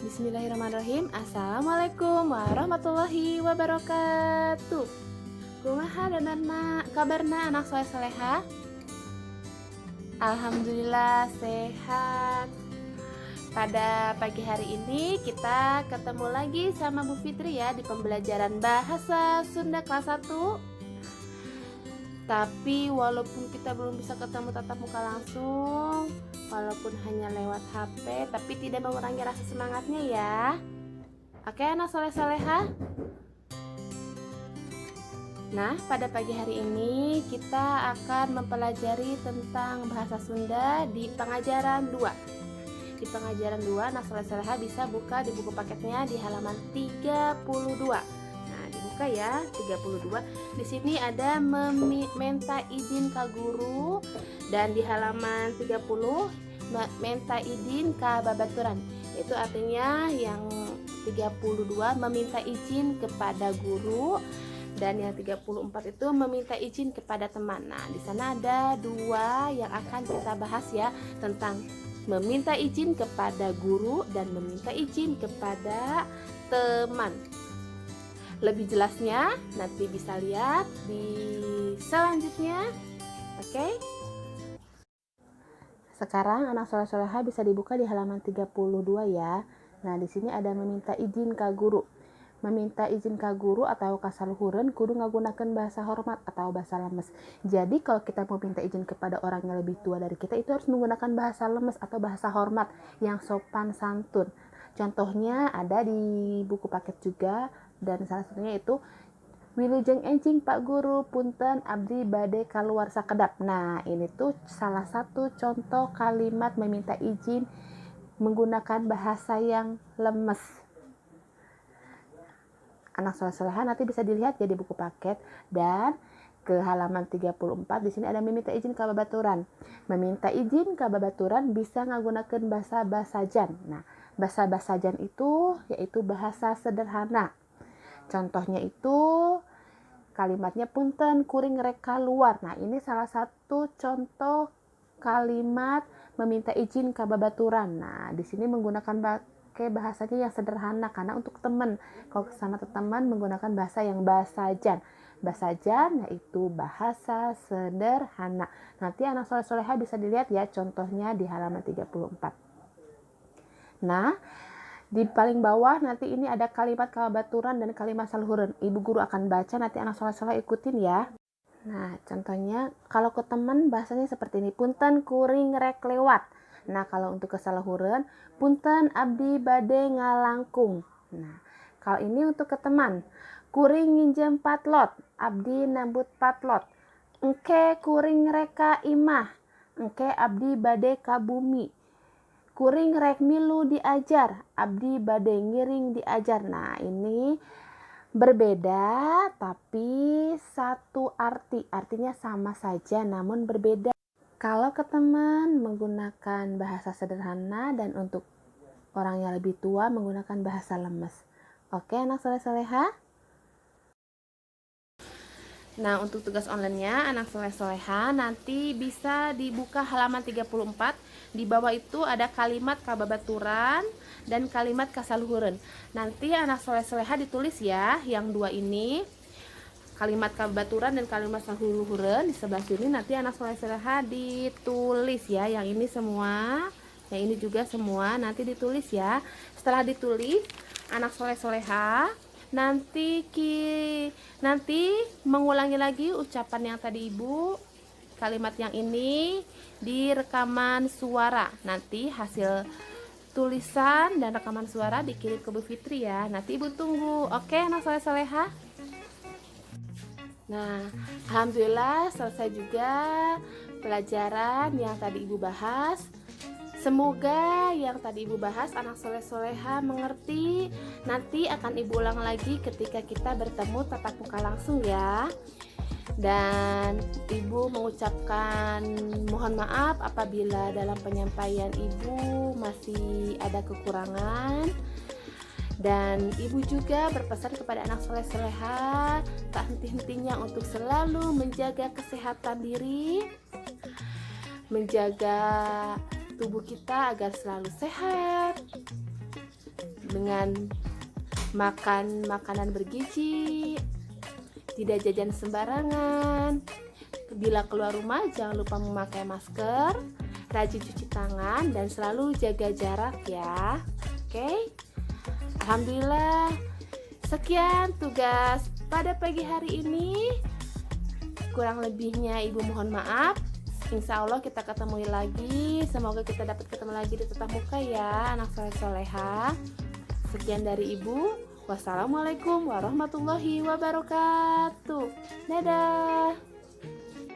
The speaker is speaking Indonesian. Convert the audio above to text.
Bismillahirrahmanirrahim. Assalamualaikum warahmatullahi wabarakatuh. Kumaha danana kabarna anak soleh soleha? Alhamdulillah sehat. Pada pagi hari ini kita ketemu lagi sama Bu Fitri ya di pembelajaran bahasa Sunda kelas 1. Tapi walaupun kita belum bisa ketemu tatap muka langsung, walaupun hanya lewat HP, tapi tidak mengurangi rasa semangatnya ya. Oke anak soleh-soleha. Nah, pada pagi hari ini kita akan mempelajari tentang bahasa Sunda di pengajaran 2. Di pengajaran 2, anak soleh-soleha bisa buka di buku paketnya di halaman 32. Nah, dibuka ya, 32. Di sini ada meminta izin ke guru, dan di halaman 30 minta izin ke babaturan. Itu artinya yang 32 meminta izin kepada guru, dan yang 34 itu meminta izin kepada teman. Nah, di sana ada dua yang akan kita bahas ya, tentang meminta izin kepada guru dan meminta izin kepada teman. Lebih jelasnya nanti bisa lihat di selanjutnya. Oke. Sekarang anak soleh-soleha bisa dibuka di halaman 32 ya. Nah, di sini ada meminta izin ke guru. Meminta izin ke guru atau ka saluhureun kudu ngagunakeun bahasa hormat atau bahasa lemes. Jadi kalau kita mau minta izin kepada orang yang lebih tua dari kita, itu harus menggunakan bahasa lemes atau bahasa hormat yang sopan santun. Contohnya ada di buku paket juga, dan salah satunya itu wilujeng encing Pak Guru, punten abdi bade kaluar sakedap. Nah, ini tuh salah satu contoh kalimat meminta izin menggunakan bahasa yang lemes. Anak soleh-soleha nanti bisa dilihat ya di buku paket, dan ke halaman 34 di sini ada meminta izin ke babaturan. Meminta izin ke babaturan bisa menggunakan bahasa basajan. Nah, bahasa basajan itu yaitu bahasa sederhana. Contohnya itu kalimatnya punten kuring rek kaluar. Nah, ini salah satu contoh kalimat meminta izin ke babaturan. Nah, di sini menggunakan bahasanya yang sederhana karena untuk teman. Kalau sama teman menggunakan bahasa yang basajan. Basajan yaitu bahasa sederhana. Nanti anak soleh-soleha bisa dilihat ya contohnya di halaman 34. Nah, di paling bawah nanti ini ada kalimat kabaturan dan kalimat saluhureun. Ibu guru akan baca, nanti anak soleh-soleh ikutin ya. Nah, contohnya kalau ke teman bahasanya seperti ini. Punten kuring rek lewat. Nah, kalau untuk ke saluhureun, punten abdi bade ngalangkung. Nah, kalau ini untuk ke teman, kuring nginjem patlot, abdi nambut patlot. Engke kuring reka imah, engke abdi bade ka bumi. Kuring rek milu diajar, abdi bade ngiring diajar. Nah, ini berbeda tapi satu arti. Artinya sama saja namun berbeda. Kalau ke teman menggunakan bahasa sederhana, dan untuk orang yang lebih tua menggunakan bahasa lemes. Oke anak soleh-soleha. Nah, untuk tugas online-nya anak soleh-soleha nanti bisa dibuka halaman 34. Di bawah itu ada kalimat kababaturan dan kalimat kasaluhureun. Nanti anak soleh-soleha ditulis ya yang dua ini. Kalimat kabaturan dan kalimat saluhureun di sebelah sini nanti anak soleh-soleha ditulis ya. Yang ini semua, yang ini juga semua nanti ditulis ya. Setelah ditulis, anak soleh-soleha nanti mengulangi lagi ucapan yang tadi Ibu. Kalimat yang ini di rekaman suara. Nanti hasil tulisan dan rekaman suara dikirim ke Bu Fitri ya. Nanti Ibu tunggu. Oke, anak soleh-soleha. Nah, alhamdulillah selesai juga pelajaran yang tadi Ibu bahas. Semoga yang tadi Ibu bahas anak soleh-soleha mengerti. Nanti akan Ibu ulang lagi ketika kita bertemu tatap muka langsung ya. Dan Ibu mengucapkan mohon maaf apabila dalam penyampaian Ibu masih ada kekurangan. Dan Ibu juga berpesan kepada anak soleh-soleha tak henti-hentinya untuk selalu menjaga kesehatan diri, menjaga tubuh kita agar selalu sehat, dengan makan makanan bergizi, tidak jajan sembarangan. Bila keluar rumah jangan lupa memakai masker, rajin cuci tangan dan selalu jaga jarak ya. Oke. Alhamdulillah. Sekian tugas pada pagi hari ini. Kurang lebihnya Ibu mohon maaf. Insya Allah kita ketemu lagi. Semoga kita dapat ketemu lagi di tatap muka ya, anak soleh-soleha. Sekian dari Ibu. Wassalamualaikum warahmatullahi wabarakatuh. Dadah.